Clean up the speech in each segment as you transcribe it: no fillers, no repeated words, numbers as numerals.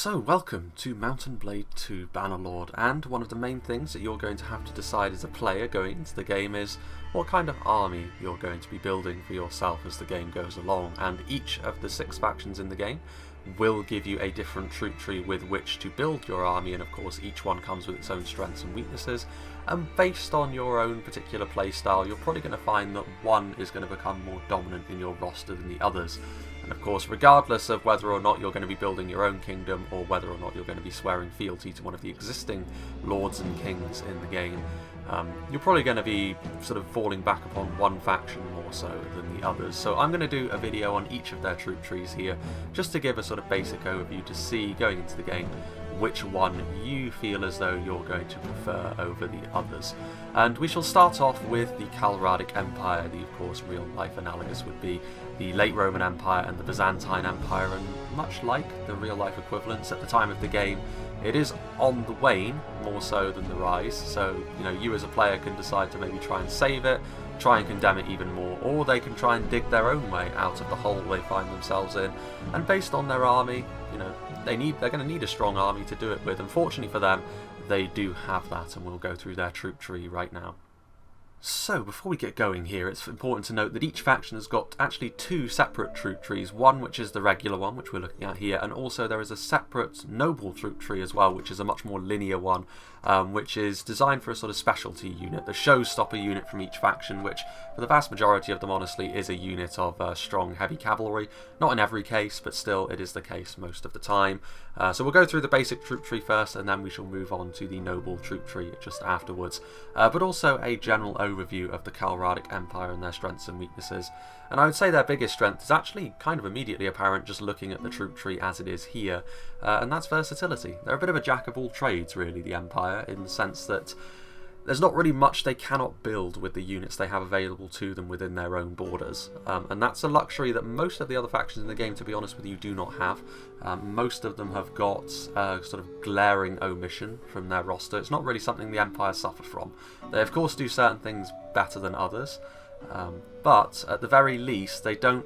So, welcome to Mount & Blade 2 Bannerlord, and one of the main things that you're going to have to decide as a player going into the game is what kind of army you're going to be building for yourself as the game goes along, and each of the 6 factions in the game will give you a different troop tree with which to build your army, and of course each one comes with its own strengths and weaknesses, and based on your own particular playstyle you're probably going to find that one is going to become more dominant in your roster than the others. And of course, regardless of whether or not you're going to be building your own kingdom or whether or not you're going to be swearing fealty to one of the existing lords and kings in the game, you're probably going to be sort of falling back upon one faction more so than the others. So I'm going to do a video on each of their troop trees here, just to give a sort of basic overview to see, going into the game, which one you feel as though you're going to prefer over the others. And we shall start off with the Calradic Empire. The, of course, real-life analogous would be the late Roman Empire and the Byzantine Empire, and much like the real-life equivalents at the time of the game, it is on the wane more so than the rise. So, you know, you as a player can decide to maybe try and save it, try and condemn it even more, or they can try and dig their own way out of the hole they find themselves in. And based on their army, you know, they're going to need a strong army to do it with. Unfortunately for them, they do have that, and we'll go through their troop tree right now. So, before we get going here, it's important to note that each faction has got actually 2 separate troop trees, one which is the regular one, which we're looking at here, and also there is a separate noble troop tree as well, which is a much more linear one, which is designed for a sort of specialty unit, the showstopper unit from each faction, which for the vast majority of them honestly is a unit of strong heavy cavalry. Not in every case, but still it is the case most of the time. So we'll go through the basic troop tree first, and then we shall move on to the noble troop tree just afterwards, but also a general overview of the Calradic Empire and their strengths and weaknesses. And I would say their biggest strength is actually kind of immediately apparent just looking at the troop tree as it is here, and that's versatility. They're a bit of a jack of all trades really, the Empire, in the sense that there's not really much they cannot build with the units they have available to them within their own borders, and that's a luxury that most of the other factions in the game, to be honest with you, do not have. Most of them have got sort of glaring omission from their roster. It's not really something the Empire suffer from. They of course do certain things better than others, but at the very least they don't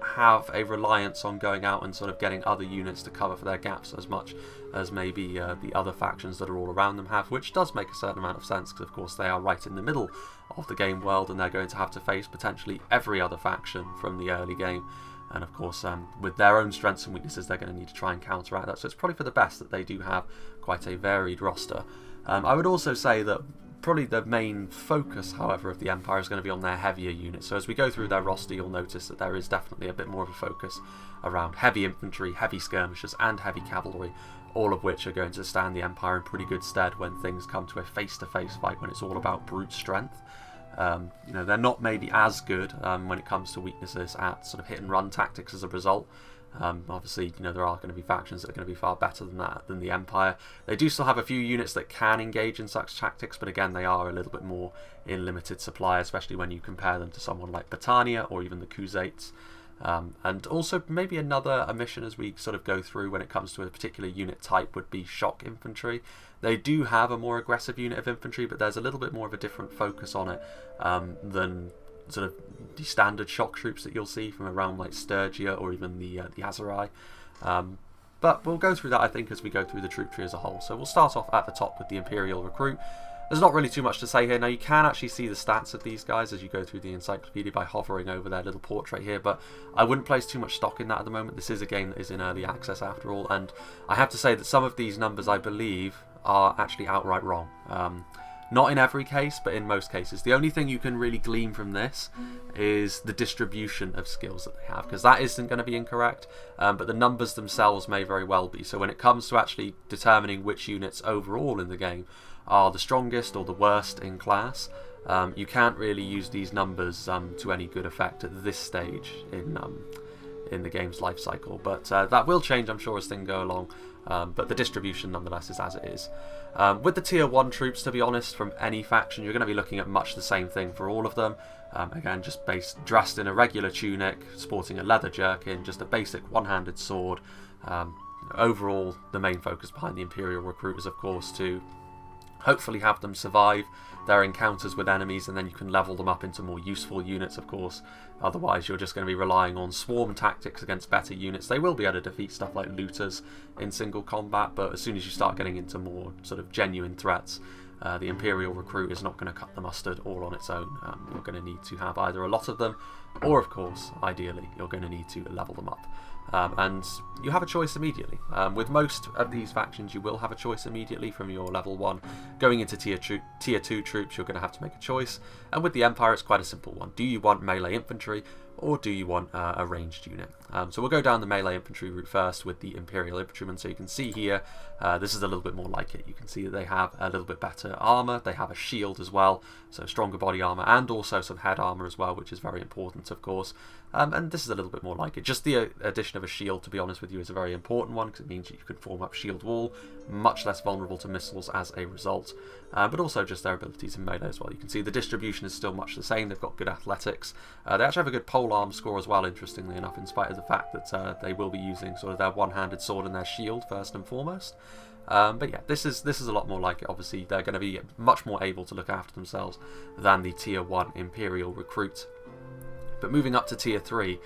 have a reliance on going out and sort of getting other units to cover for their gaps as much as maybe the other factions that are all around them have, which does make a certain amount of sense because of course they are right in the middle of the game world and they're going to have to face potentially every other faction from the early game, and of course with their own strengths and weaknesses they're going to need to try and counteract that. So it's probably for the best that they do have quite a varied roster. I would also say that probably the main focus, however, of the Empire is going to be on their heavier units. So as we go through their roster, you'll notice that there is definitely a bit more of a focus around heavy infantry, heavy skirmishers, and heavy cavalry, all of which are going to stand the Empire in pretty good stead when things come to a face-to-face fight, when it's all about brute strength. You know, they're not maybe as good when it comes to weaknesses at sort of hit-and-run tactics as a result. Obviously, you know, there are going to be factions that are going to be far better than that, than the Empire. They do still have a few units that can engage in such tactics, but again, they are a little bit more in limited supply, especially when you compare them to someone like Palatine or even the Khuzaits. And also maybe another omission as we sort of go through when it comes to a particular unit type would be shock infantry. They do have a more aggressive unit of infantry, but there's a little bit more of a different focus on it than sort of the standard shock troops that you'll see from a realm like Sturgia or even the Aserai. But we'll go through that, I think, as we go through the troop tree as a whole. So we'll start off at the top with the Imperial recruit. There's not really too much to say here. Now, you can actually see the stats of these guys as you go through the encyclopedia by hovering over their little portrait here, but I wouldn't place too much stock in that at the moment. This is a game that is in early access after all, and I have to say that some of these numbers, I believe, are actually outright wrong. Not in every case, but in most cases. The only thing you can really glean from this is the distribution of skills that they have, because that isn't going to be incorrect, but the numbers themselves may very well be. So when it comes to actually determining which units overall in the game are the strongest or the worst in class, you can't really use these numbers to any good effect at this stage in the game's life cycle. But that will change, I'm sure, as things go along. But the distribution nonetheless is as it is. With the tier 1 troops, to be honest, from any faction, you're going to be looking at much the same thing for all of them. Again, just dressed in a regular tunic, sporting a leather jerkin, just a basic one-handed sword. Overall, the main focus behind the Imperial recruit is, of course, to hopefully have them survive their encounters with enemies, and then you can level them up into more useful units, of course. Otherwise you're just going to be relying on swarm tactics against better units. They will be able to defeat stuff like looters in single combat, but as soon as you start getting into more sort of genuine threats, the Imperial recruit is not going to cut the mustard all on its own. You're going to need to have either a lot of them, or of course, ideally, you're going to need to level them up. And you have a choice immediately. With most of these factions, you will have a choice immediately from your level 1. Going into tier 2 troops, you're going to have to make a choice. And with the Empire, it's quite a simple one. Do you want melee infantry, or do you want a ranged unit? So we'll go down the melee infantry route first with the Imperial infantrymen. So you can see here, this is a little bit more like it. You can see that they have a little bit better armour, they have a shield as well, so stronger body armour, and also some head armour as well, which is very important, of course. And this is a little bit more like it. Just the addition of a shield, to be honest with you, is a very important one, because it means you can form up shield wall, much less vulnerable to missiles as a result, but also just their abilities in melee as well. You can see the distribution is still much the same. They've got good athletics. They actually have a good polearm score as well, interestingly enough, in spite of the fact that they will be using sort of their one-handed sword and their shield first and foremost. But yeah, this is a lot more like it. Obviously, they're going to be much more able to look after themselves than the tier 1 Imperial recruit. But moving up to tier 3,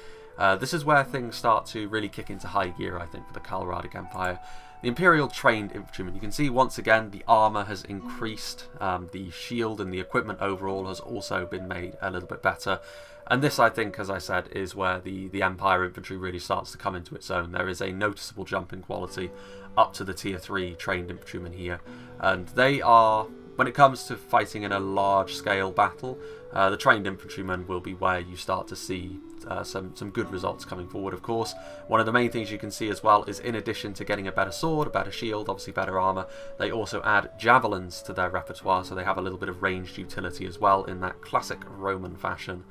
this is where things start to really kick into high gear, I think, for the Calradic Empire. The Imperial trained infantrymen, you can see once again the armour has increased, the shield and the equipment overall has also been made a little bit better. And this, I think, as I said, is where the Empire infantry really starts to come into its own. There is a noticeable jump in quality up to the tier 3 trained infantrymen here. And they are, when it comes to fighting in a large-scale battle, the trained infantrymen will be where you start to see some good results coming forward, of course. One of the main things you can see as well is, in addition to getting a better sword, a better shield, obviously better armour, they also add javelins to their repertoire, so they have a little bit of ranged utility as well in that classic Roman fashion.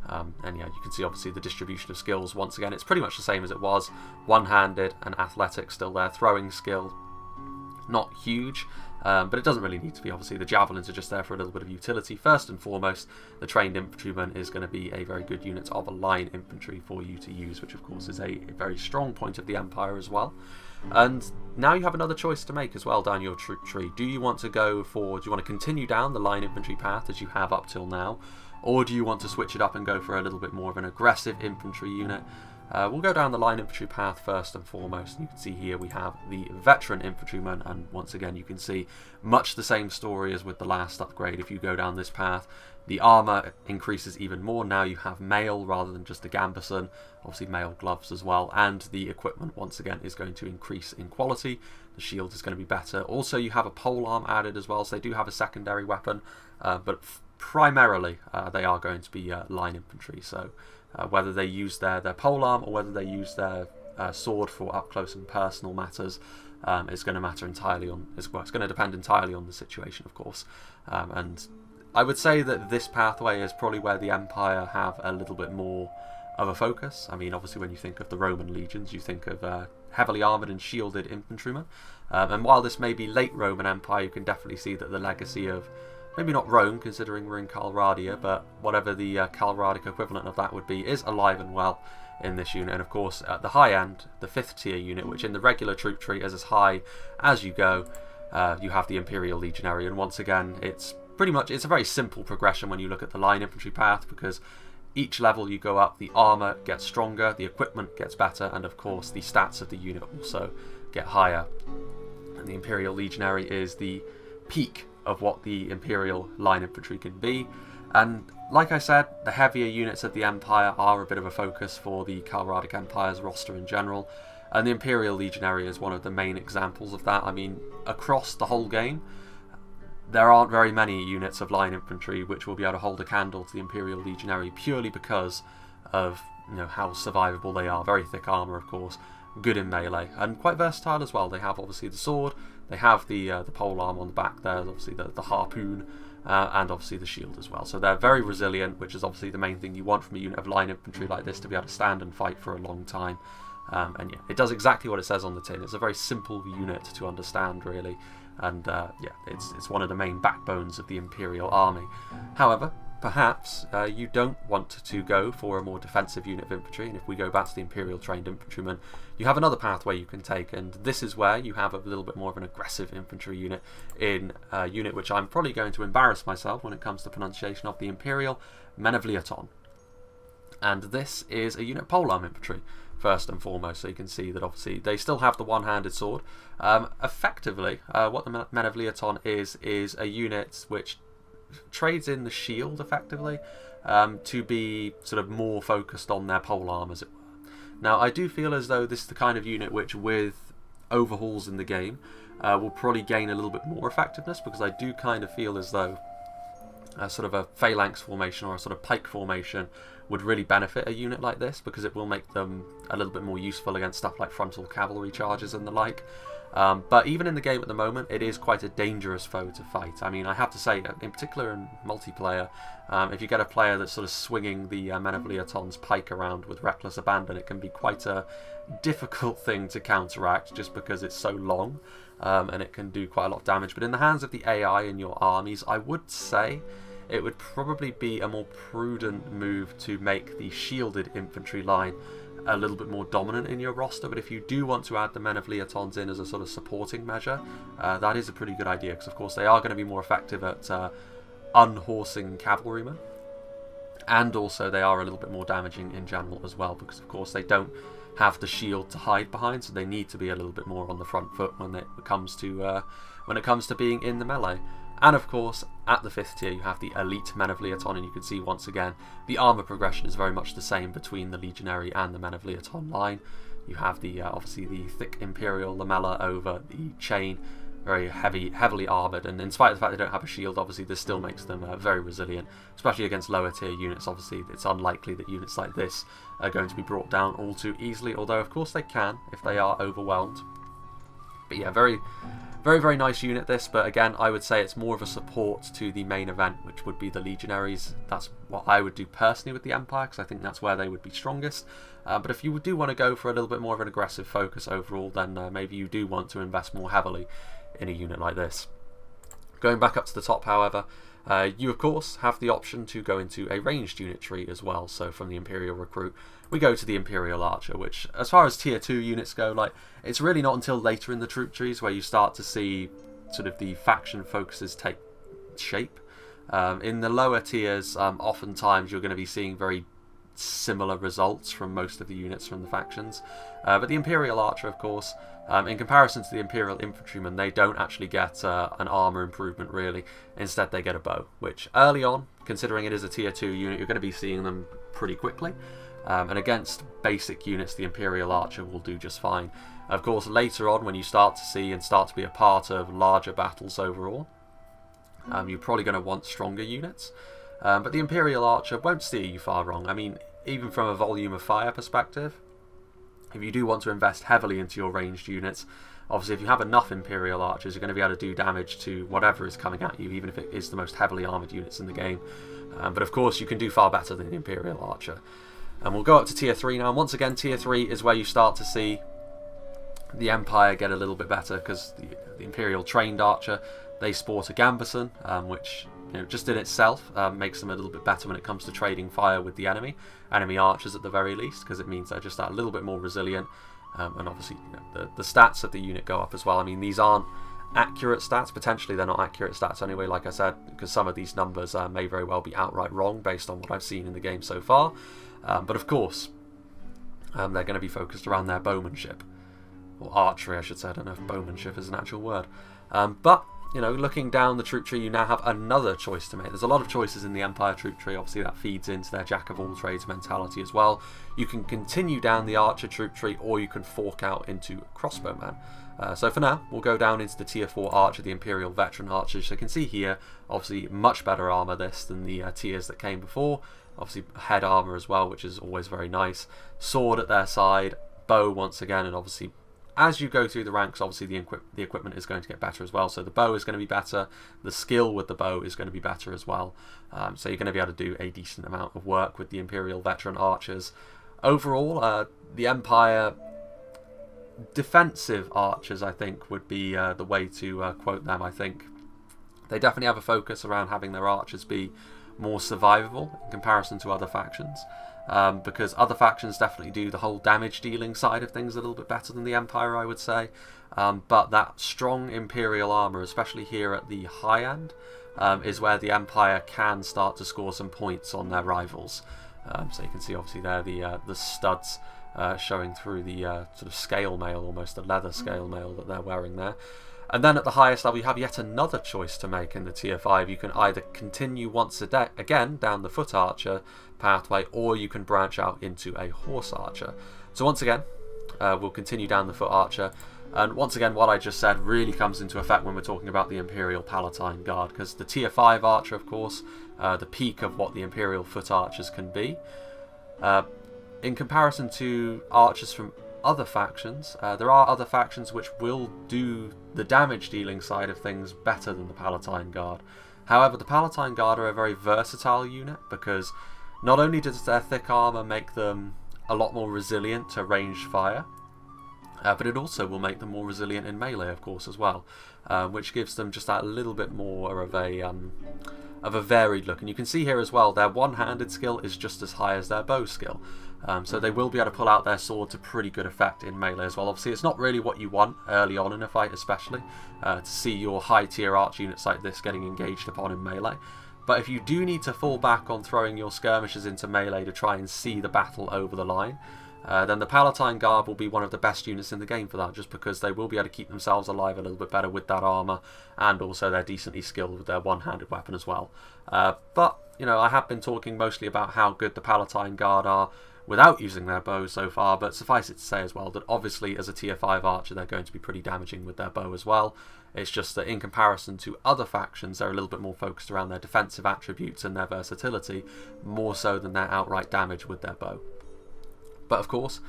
And yeah, you can see obviously the distribution of skills. Once again, it's pretty much the same as it was. One-handed and athletic still there. Throwing skill, not huge, but it doesn't really need to be. Obviously, the javelins are just there for a little bit of utility. First and foremost, the trained infantryman is going to be a very good unit of a line infantry for you to use, which of course is a very strong point of the Empire as well. And now you have another choice to make as well down your troop tree. Do you want to continue down the line infantry path as you have up till now? Or do you want to switch it up and go for a little bit more of an aggressive infantry unit? We'll go down the line infantry path first and foremost. You can see here we have the veteran infantryman, and once again you can see much the same story as with the last upgrade. If you go down this path, the armour increases even more. Now you have mail rather than just a gambeson, obviously mail gloves as well, and the equipment once again is going to increase in quality. The shield is going to be better. Also, you have a polearm added as well, so they do have a secondary weapon, but primarily they are going to be line infantry. So whether they use their polearm or whether they use their sword for up close and personal matters is going to matter entirely on. It's going to depend entirely on the situation, of course. And I would say that this pathway is probably where the Empire have a little bit more of a focus. I mean, obviously, when you think of the Roman legions, you think of heavily armoured and shielded infantrymen. And while this may be late Roman Empire, you can definitely see that the legacy of, maybe not Rome, considering we're in Calradia, but whatever the Calradic equivalent of that would be, is alive and well in this unit. And of course, at the high end, the 5th tier unit, which in the regular troop tree is as high as you go, you have the Imperial legionary. And once again, it's a very simple progression when you look at the line infantry path, because each level you go up, the armour gets stronger, the equipment gets better, and of course the stats of the unit also get higher. And the Imperial legionary is the peak of what the Imperial line infantry can be. And like I said, the heavier units of the Empire are a bit of a focus for the Calradic Empire's roster in general, and the Imperial legionary is one of the main examples of that. I mean, across the whole game, there aren't very many units of line infantry which will be able to hold a candle to the Imperial legionary, purely because of how survivable they are. Very thick armour, of course, good in melee, and quite versatile as well. They have obviously the sword, they have the polearm on the back there, obviously the harpoon, and obviously the shield as well. So they're very resilient, which is obviously the main thing you want from a unit of line infantry like this, to be able to stand and fight for a long time. And yeah, it does exactly what it says on the tin. It's a very simple unit to understand, really. And yeah, it's one of the main backbones of the Imperial army. However, perhaps you don't want to go for a more defensive unit of infantry, and if we go back to the Imperial trained infantrymen, you have another pathway you can take, and this is where you have a little bit more of an aggressive infantry unit in a unit which I'm probably going to embarrass myself when it comes to pronunciation of, the Imperial menavliaton. And this is a unit of polearm infantry, first and foremost, so you can see that obviously they still have the one-handed sword. Effectively, what the menavliaton is a unit which trades in the shield, effectively, to be sort of more focused on their polearm, as it were. Now, I do feel as though this is the kind of unit which, with overhauls in the game, will probably gain a little bit more effectiveness, because I do kind of feel as though sort of a phalanx formation or a sort of pike formation would really benefit a unit like this, because it will make them a little bit more useful against stuff like frontal cavalry charges and the like. But even in the game at the moment, it is quite a dangerous foe to fight. I mean, I have to say, in particular in multiplayer, if you get a player that's sort of swinging the menavliaton's pike around with reckless abandon, it can be quite a difficult thing to counteract, just because it's so long, and it can do quite a lot of damage. But in the hands of the AI in your armies, I would say it would probably be a more prudent move to make the shielded infantry line a little bit more dominant in your roster. But if you do want to add the menavliatons in as a sort of supporting measure, that is a pretty good idea, because of course they are going to be more effective at unhorsing cavalrymen, and also they are a little bit more damaging in general as well, because of course they don't have the shield to hide behind, so they need to be a little bit more on the front foot when it comes to being in the melee. And of course, at the 5th tier, you have the Elite Menavliaton, and you can see once again the armour progression is very much the same between the Legionary and the Menavliaton line. You have the obviously the thick Imperial lamella over the chain, very heavily armoured, and in spite of the fact they don't have a shield, obviously this still makes them very resilient, especially against lower tier units. Obviously, it's unlikely that units like this are going to be brought down all too easily, although of course they can if they are overwhelmed. But yeah, very nice unit this, but again, I would say it's more of a support to the main event, which would be the Legionaries. That's what I would do personally with the Empire, because I think that's where they would be strongest. But if you do want to go for a little bit more of an aggressive focus overall, then maybe you do want to invest more heavily in a unit like this. Going back up to the top, however, you of course have the option to go into a ranged unit tree as well. So from the Imperial Recruit, we go to the Imperial Archer, which, as far as tier 2 units go, like, it's really not until later in the troop trees where you start to see sort of the faction focuses take shape. In the lower tiers, oftentimes you're going to be seeing very similar results from most of the units from the factions. But the Imperial Archer, of course, in comparison to the Imperial Infantryman, they don't actually get an armour improvement, really. Instead, they get a bow, which early on, considering it is a tier 2 unit, you're going to be seeing them pretty quickly. And against basic units, the Imperial Archer will do just fine. Of course, later on, when you start to see and start to be a part of larger battles overall, you're probably going to want stronger units. But the Imperial Archer won't steer you far wrong. I mean, even from a volume of fire perspective, if you do want to invest heavily into your ranged units, obviously if you have enough Imperial Archers, you're going to be able to do damage to whatever is coming at you, even if it is the most heavily armoured units in the game. But of course, you can do far better than the Imperial Archer. And we'll go up to tier 3 now. And once again, tier 3 is where you start to see the Empire get a little bit better, because the Imperial trained Archer, they sport a gambeson, which, you know, just in itself makes them a little bit better when it comes to trading fire with the enemy archers at the very least, because it means they're just a little bit more resilient. And obviously, you know, the stats of the unit go up as well. I mean, these aren't accurate stats. Potentially they're not accurate stats anyway, like I said, because some of these numbers may very well be outright wrong based on what I've seen in the game so far. But of course, they're going to be focused around their bowmanship, or archery I should say. I don't know if bowmanship is an actual word. But, you know, looking down the troop tree, you now have another choice to make. There's a lot of choices in the Empire troop tree. Obviously that feeds into their jack of all trades mentality as well. You can continue down the archer troop tree, or you can fork out into crossbowmen. So for now, we'll go down into the tier 4 archer, the Imperial veteran archers. So you can see here, obviously much better armour this than the tiers that came before. Obviously head armour as well, which is always very nice. Sword at their side, bow once again, and obviously as you go through the ranks, obviously the equipment is going to get better as well. So the bow is going to be better, the skill with the bow is going to be better as well. So you're going to be able to do a decent amount of work with the Imperial veteran archers. Overall, the Empire defensive archers, I think, would be the way to quote them. I think they definitely have a focus around having their archers be more survivable in comparison to other factions. Because other factions definitely do the whole damage dealing side of things a little bit better than the Empire, I would say. But that strong Imperial armour, especially here at the high end, is where the Empire can start to score some points on their rivals. So you can see obviously there the studs showing through the sort of scale mail, almost the leather scale mail that they're wearing there. And then at the highest level you have yet another choice to make in the tier 5. You can either continue once again down the foot archer pathway, or you can branch out into a horse archer. So once again, we'll continue down the foot archer. And once again, what I just said really comes into effect when we're talking about the Imperial Palatine Guard, because the tier 5 archer, of course, the peak of what the Imperial foot archers can be. In comparison to archers from other factions, there are other factions which will do the damage dealing side of things better than the Palatine Guard. However, the Palatine Guard are a very versatile unit, because not only does their thick armour make them a lot more resilient to ranged fire, but it also will make them more resilient in melee, of course, as well, which gives them just that little bit more of a varied look. And you can see here as well, their one-handed skill is just as high as their bow skill. So they will be able to pull out their sword to pretty good effect in melee as well. Obviously, it's not really what you want early on in a fight, especially, to see your high-tier arch units like this getting engaged upon in melee. But if you do need to fall back on throwing your skirmishers into melee to try and see the battle over the line, then the Palatine Guard will be one of the best units in the game for that, just because they will be able to keep themselves alive a little bit better with that armour, and also they're decently skilled with their one-handed weapon as well. But, you know, I have been talking mostly about how good the Palatine Guard are without using their bows so far, but suffice it to say as well that obviously as a tier 5 archer they're going to be pretty damaging with their bow as well. It's just that in comparison to other factions they're a little bit more focused around their defensive attributes and their versatility, more so than their outright damage with their bow. But of course,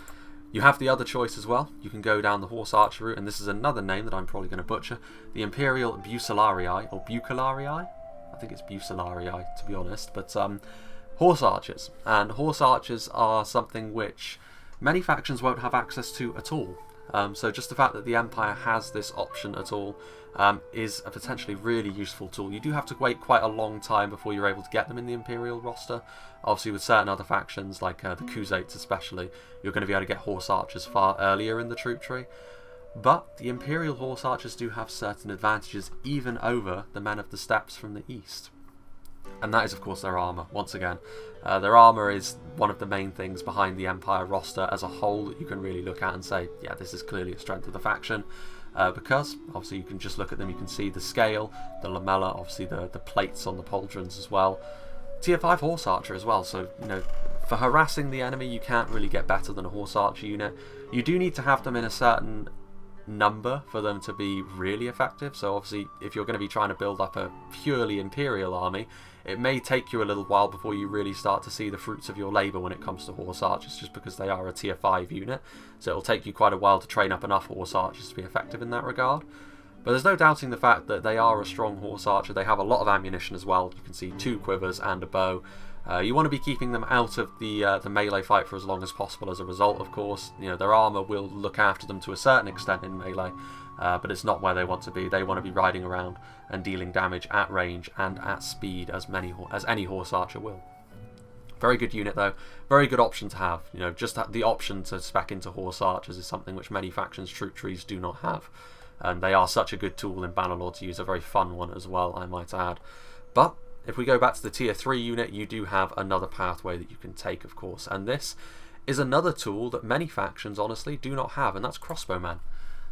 you have the other choice as well. You can go down the horse archer route, and this is another name that I'm probably going to butcher. The Imperial Bucellarii, or Bucellarii? I think it's Bucellarii, to be honest. But horse archers. And horse archers are something which many factions won't have access to at all. So just the fact that the Empire has this option at all is a potentially really useful tool. You do have to wait quite a long time before you're able to get them in the Imperial roster. Obviously with certain other factions, like the Khuzaits especially, you're going to be able to get horse archers far earlier in the troop tree. But the Imperial horse archers do have certain advantages even over the men of the steppes from the east. And that is of course their armour, once again. Their armour is one of the main things behind the Empire roster as a whole that you can really look at and say, yeah, this is clearly a strength of the faction. Because obviously you can just look at them, you can see the scale, the lamella, obviously the plates on the pauldrons as well. Tier 5 horse archer as well, so you know, for harassing the enemy you can't really get better than a horse archer unit. You do need to have them in a certain number for them to be really effective, so obviously if you're going to be trying to build up a purely Imperial army, it may take you a little while before you really start to see the fruits of your labour when it comes to horse archers, just because they are a tier 5 unit, so it'll take you quite a while to train up enough horse archers to be effective in that regard. But there's no doubting the fact that they are a strong horse archer. They have a lot of ammunition as well. You can see 2 quivers and a bow. You want to be keeping them out of the melee fight for as long as possible as a result, of course. You know, their armour will look after them to a certain extent in melee, but it's not where they want to be. They want to be riding around and dealing damage at range and at speed as any horse archer will. Very good unit though, very good option to have. You know, just the option to spec into horse archers is something which many factions' troop trees do not have. And they are such a good tool in Bannerlord to use, a very fun one as well, I might add. But if we go back to the tier 3 unit, you do have another pathway that you can take, of course. And this is another tool that many factions, honestly, do not have, and that's crossbowmen.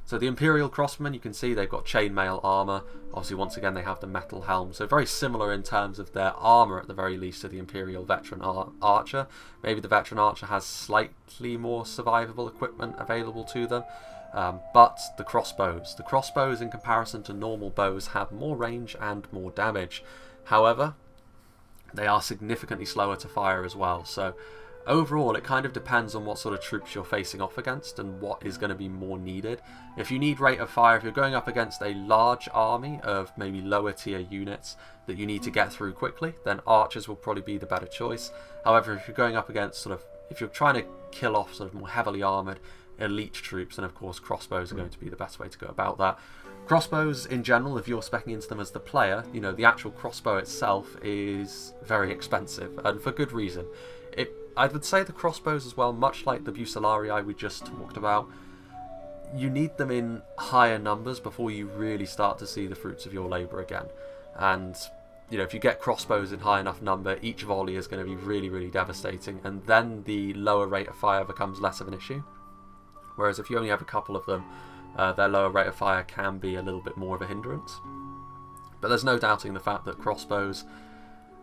So the Imperial crossbowmen, you can see they've got chainmail armour. Obviously, once again, they have the metal helm. So very similar in terms of their armour, at the very least, to the Imperial veteran archer. Maybe the veteran archer has slightly more survivable equipment available to them. But the crossbows in comparison to normal bows have more range and more damage. However, they are significantly slower to fire as well. So overall, it kind of depends on what sort of troops you're facing off against and what is going to be more needed. If you need rate of fire, if you're going up against a large army of maybe lower tier units that you need to get through quickly, then archers will probably be the better choice. However, if you're going up against if you're trying to kill off sort of more heavily armoured elite troops, and of course crossbows are going to be the best way to go about that. Crossbows in general, if you're speccing into them as the player, you know, the actual crossbow itself is very expensive, and for good reason. I would say the crossbows as well, much like the Bucellarii we just talked about, you need them in higher numbers before you really start to see the fruits of your labour again. And you know, if you get crossbows in high enough number, each volley is going to be really, really devastating, and then the lower rate of fire becomes less of an issue. Whereas if you only have a couple of them, their lower rate of fire can be a little bit more of a hindrance. But there's no doubting the fact that crossbows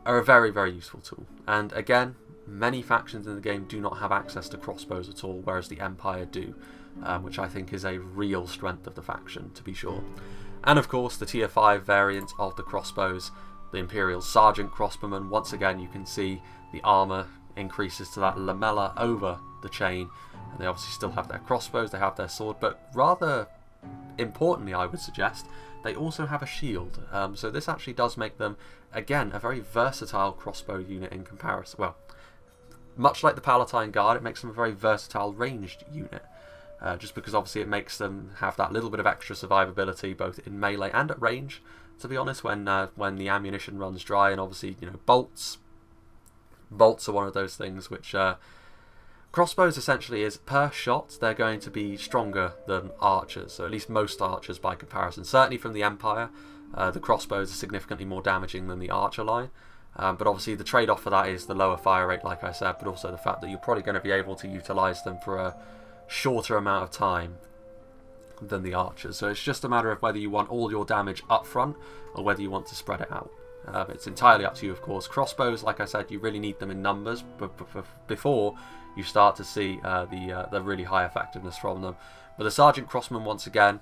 are a very, very useful tool. And again, many factions in the game do not have access to crossbows at all, whereas the Empire do, which I think is a real strength of the faction, to be sure. And of course, the tier 5 variant of the crossbows, the Imperial Sergeant crossbowmen. Once again, you can see the armour increases to that lamella over the chain, and they obviously still have their crossbows, they have their sword, but rather importantly, I would suggest, they also have a shield. So this actually does make them, again, a very versatile crossbow unit in comparison. Well, much like the Palatine Guard, it makes them a very versatile ranged unit. Just because obviously it makes them have that little bit of extra survivability both in melee and at range, to be honest, when the ammunition runs dry. And obviously, you know, bolts are one of those things which crossbows essentially is per shot they're going to be stronger than archers, so at least most archers by comparison. Certainly from the Empire, the crossbows are significantly more damaging than the archer line. But obviously the trade-off for that is the lower fire rate, like I said, but also the fact that you're probably going to be able to utilise them for a shorter amount of time than the archers. So it's just a matter of whether you want all your damage up front or whether you want to spread it out. It's entirely up to you, of course. Crossbows, like I said, you really need them in numbers before you start to see the really high effectiveness from them. But the Sergeant Crossman, once again,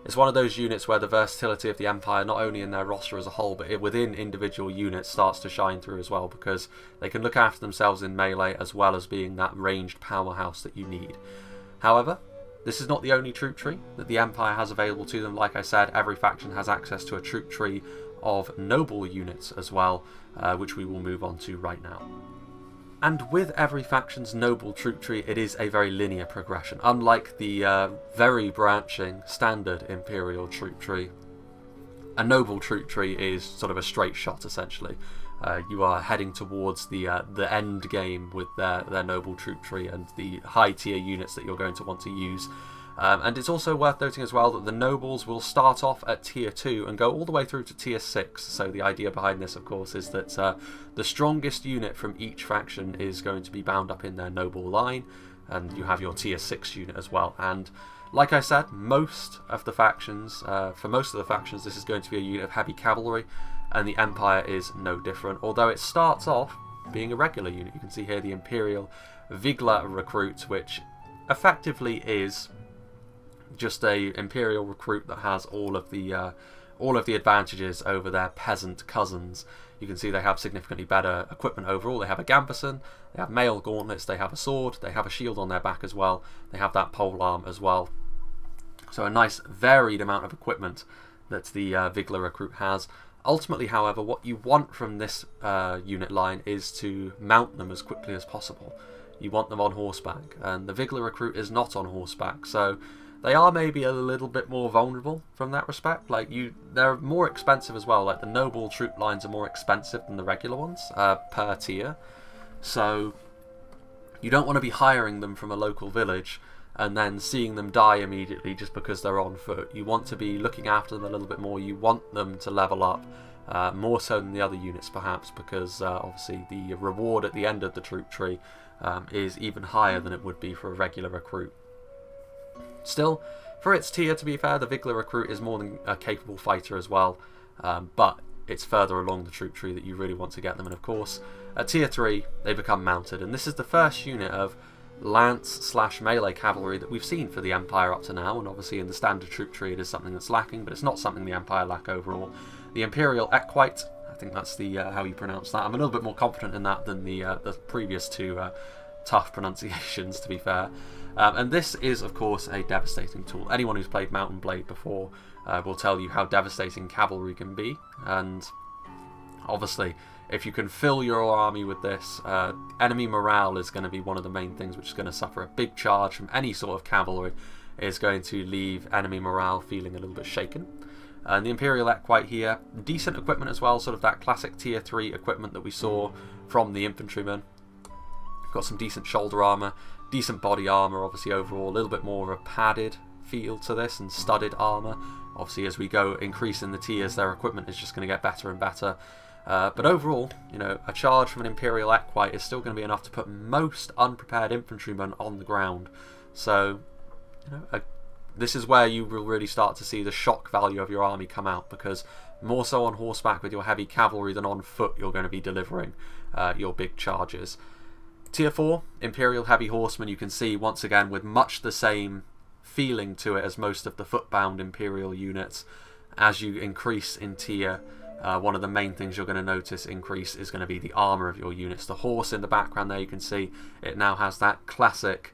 is one of those units where the versatility of the Empire, not only in their roster as a whole, but within individual units, starts to shine through as well, because they can look after themselves in melee as well as being that ranged powerhouse that you need. However, this is not the only troop tree that the Empire has available to them. Like I said, every faction has access to a troop tree of noble units as well, which we will move on to right now. And with every faction's noble troop tree, it is a very linear progression. Unlike the very branching standard Imperial troop tree, a noble troop tree is sort of a straight shot, essentially. You are heading towards the end game with their noble troop tree and the high tier units that you're going to want to use. And it's also worth noting as well that the nobles will start off at tier 2 and go all the way through to tier 6. So the idea behind this, of course, is that the strongest unit from each faction is going to be bound up in their noble line, and you have your tier 6 unit as well. And like I said, for most of the factions, this is going to be a unit of heavy cavalry, and the Empire is no different. Although it starts off being a regular unit. You can see here the Imperial Vigla recruit, which effectively is just a Imperial recruit that has all of the advantages over their peasant cousins. You can see they have significantly better equipment overall. They have a gambeson, they have mail gauntlets, they have a sword, they have a shield on their back as well, they have that polearm as well. So a nice varied amount of equipment that the Vigla recruit has. Ultimately, however, what you want from this unit line is to mount them as quickly as possible. You want them on horseback, and the Vigla recruit is not on horseback, so they are maybe a little bit more vulnerable from that respect. They're more expensive as well. Like the noble troop lines are more expensive than the regular ones per tier, so you don't want to be hiring them from a local village and then seeing them die immediately just because they're on foot. You want to be looking after them a little bit more. You want them to level up more so than the other units perhaps, because obviously the reward at the end of the troop tree is even higher than it would be for a regular recruit. Still, for its tier, to be fair, the Vigla recruit is more than a capable fighter as well, but it's further along the troop tree that you really want to get them. And of course, at tier 3, they become mounted, and this is the first unit of lance/melee cavalry that we've seen for the Empire up to now, and obviously in the standard troop tree it is something that's lacking, but it's not something the Empire lack overall. The Imperial Equite, I think that's the how you pronounce that. I'm a little bit more confident in that than the previous two tough pronunciations, to be fair. And this is, of course, a devastating tool. Anyone who's played Mount and Blade before will tell you how devastating cavalry can be, and Obviously, if you can fill your army with this, enemy morale is going to be one of the main things which is going to suffer. A big charge from any sort of cavalry is going to leave enemy morale feeling a little bit shaken. And the Imperial Equite here, decent equipment as well, sort of that classic tier 3 equipment that we saw from the infantrymen. Got some decent shoulder armour, decent body armour, obviously overall, a little bit more of a padded feel to this and studded armour. Obviously as we go increasing the tiers, their equipment is just going to get better and better. But overall, you know, a charge from an Imperial Equite is still going to be enough to put most unprepared infantrymen on the ground. So, you know, this is where you will really start to see the shock value of your army come out, because more so on horseback with your heavy cavalry than on foot you're going to be delivering your big charges. Tier 4, Imperial Heavy Horsemen, you can see once again with much the same feeling to it as most of the footbound Imperial units. As you increase in tier, one of the main things you're going to notice increase is going to be the armour of your units. The horse in the background there, you can see it now has that classic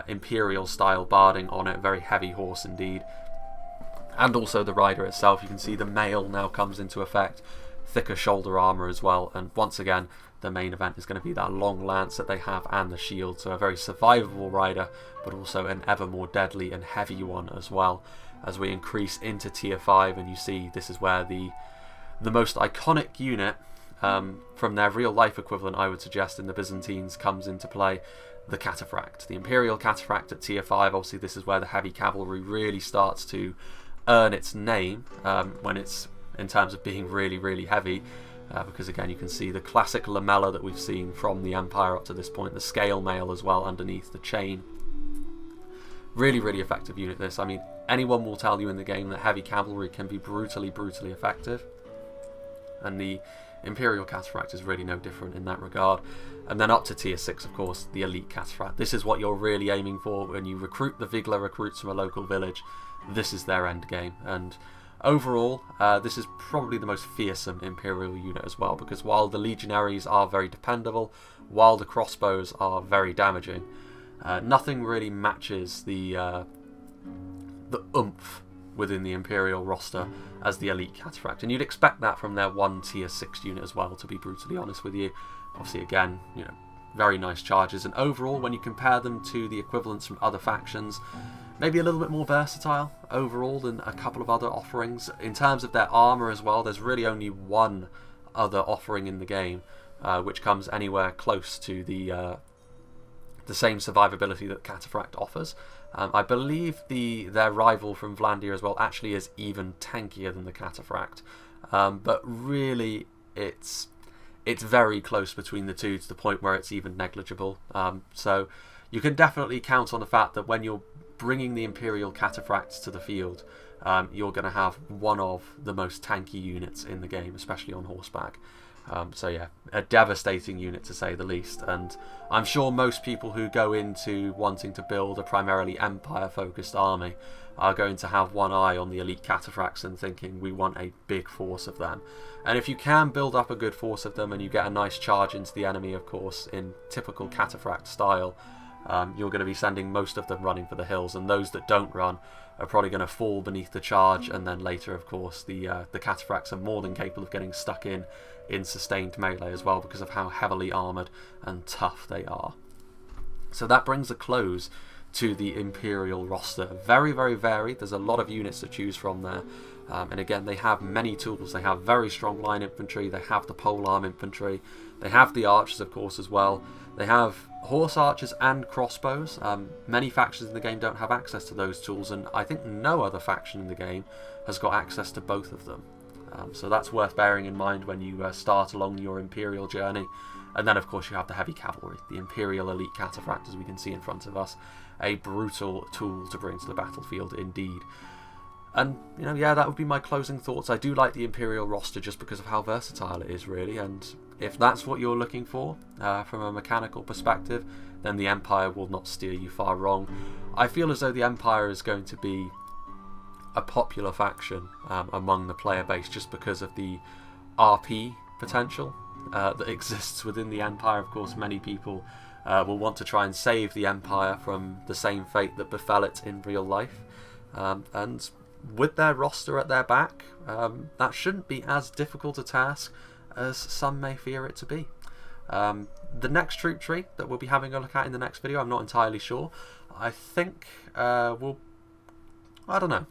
Imperial style barding on it, very heavy horse indeed. And also the rider itself, you can see the mail now comes into effect, thicker shoulder armour as well, and once again the main event is going to be that long lance that they have and the shield, so a very survivable rider but also an ever more deadly and heavy one as well. As we increase into tier 5, and you see this is where the most iconic unit from their real life equivalent, I would suggest, in the Byzantines comes into play, the cataphract. The Imperial cataphract at tier 5, obviously this is where the heavy cavalry really starts to earn its name when it's in terms of being really, really heavy, because again you can see the classic lamella that we've seen from the Empire up to this point, the scale mail as well underneath the chain. Really, really effective unit this. I mean, anyone will tell you in the game that heavy cavalry can be brutally, brutally effective, and the Imperial cataphract is really no different in that regard. And then up to tier 6, of course, the elite cataphract. This is what you're really aiming for when you recruit the Vigla recruits from a local village. This is their end game, and overall this is probably the most fearsome Imperial unit as well, because while the legionaries are very dependable, while the crossbows are very damaging, nothing really matches the oomph within the Imperial roster as the elite cataphract, and you'd expect that from their one tier 6 unit as well, to be brutally honest with you. Obviously again, you know, very nice charges, and overall when you compare them to the equivalents from other factions, maybe a little bit more versatile overall than a couple of other offerings. In terms of their armour as well, there's really only one other offering in the game which comes anywhere close to the same survivability that cataphract offers. I believe their rival from Vlandia as well actually is even tankier than the cataphract, but really it's very close between the two, to the point where it's even negligible. So you can definitely count on the fact that when you're bringing the Imperial cataphracts to the field, you're going to have one of the most tanky units in the game, especially on horseback. So yeah, a devastating unit to say the least, and I'm sure most people who go into wanting to build a primarily Empire focused army are going to have one eye on the elite cataphracts and thinking we want a big force of them. And if you can build up a good force of them and you get a nice charge into the enemy, of course, in typical cataphract style, you're going to be sending most of them running for the hills, and those that don't run are probably going to fall beneath the charge, and then later of course the cataphracts are more than capable of getting stuck in sustained melee as well, because of how heavily armoured and tough they are. So that brings a close to the Imperial roster. Very, very varied. There's a lot of units to choose from there. And again, they have many tools. They have very strong line infantry, they have the polearm infantry, they have the archers of course as well, they have horse archers and crossbows. Many factions in the game don't have access to those tools, and I think no other faction in the game has got access to both of them. So that's worth bearing in mind when you start along your Imperial journey. And then of course you have the heavy cavalry, the Imperial elite cataphract, as we can see in front of us. A brutal tool to bring to the battlefield indeed. And, you know, yeah, that would be my closing thoughts. I do like the Imperial roster just because of how versatile it is, really, and if that's what you're looking for from a mechanical perspective, then the Empire will not steer you far wrong. I feel as though the Empire is going to be a popular faction among the player base just because of the RP potential that exists within the Empire. Of course, many people will want to try and save the Empire from the same fate that befell it in real life, and with their roster at their back, that shouldn't be as difficult a task as some may fear it to be. The next troop tree that we'll be having a look at in the next video, I'm not entirely sure. I think I don't know.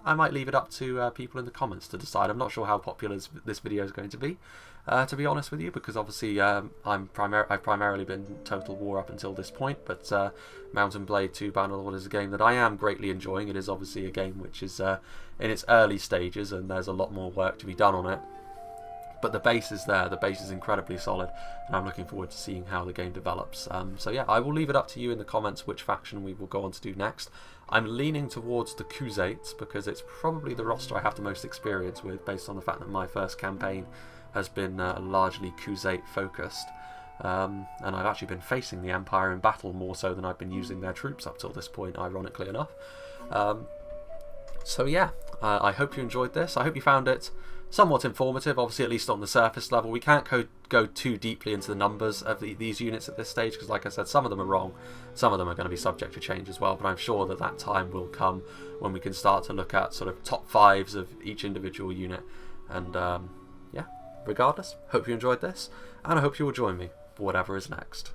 I might leave it up to people in the comments to decide. I'm not sure how popular this video is going to be honest with you, because obviously I've primarily been Total War up until this point, but Mount and Blade 2 Bannerlord is a game that I am greatly enjoying. It is obviously a game which is in its early stages, and there's a lot more work to be done on it. But the base is there, the base is incredibly solid, and I'm looking forward to seeing how the game develops. So yeah, I will leave it up to you in the comments which faction we will go on to do next. I'm leaning towards the Khuzaits, because it's probably the roster I have the most experience with, based on the fact that my first campaign has been largely Khuzait focused. And I've actually been facing the Empire in battle more so than I've been using their troops up till this point, ironically enough. So yeah, I hope you enjoyed this. I hope you found it somewhat informative, obviously, at least on the surface level. We can't go too deeply into the numbers of these units at this stage, because like I said, some of them are wrong, some of them are going to be subject to change as well, but I'm sure that that time will come when we can start to look at sort of top fives of each individual unit. And yeah, regardless, hope you enjoyed this, and I hope you will join me for whatever is next.